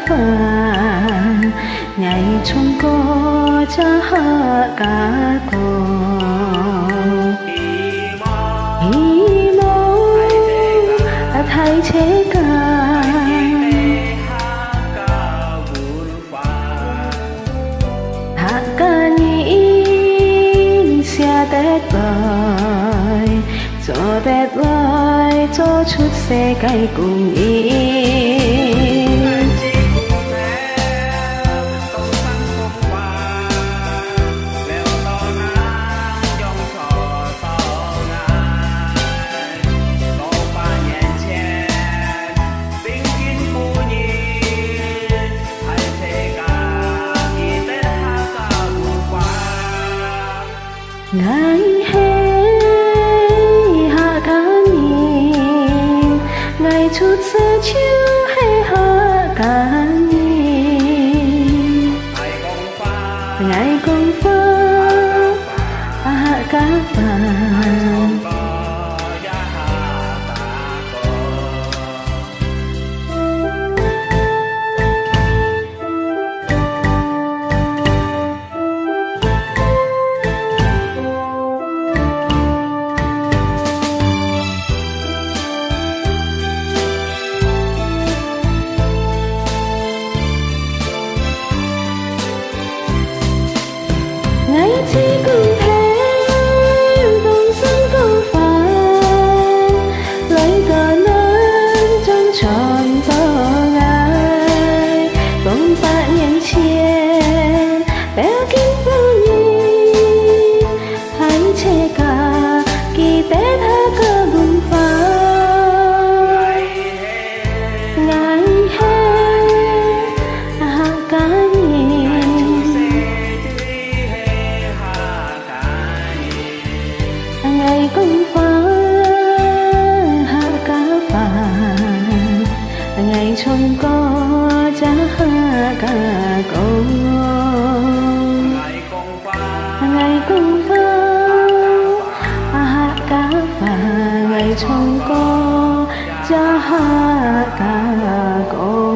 phà ngày chung có cha hạ cả cô hi mô thay thế cả hạ ca nhìn xe tết lời cho tết lời cho chút xe cây cùng yên ngày hay hạ cá nhìn ngày chút sẽ chiếu hay hạ cá nhìn ngày công pha hạ cá vàng ngày chỉ cùng thế đồng sân câu phai lấy cờ lớn trong tròn gió ngài bông tạ nhân chiên béo kín bao nhiêu thấy chê cả kỳ tết ha cơ bùng phá ngày hè hạ cá ngày công pha hạ cá vàng ngày trông có cha hạ cá câu ngày công pha hạ cá vàng ngày trông có cha hạ cá câu.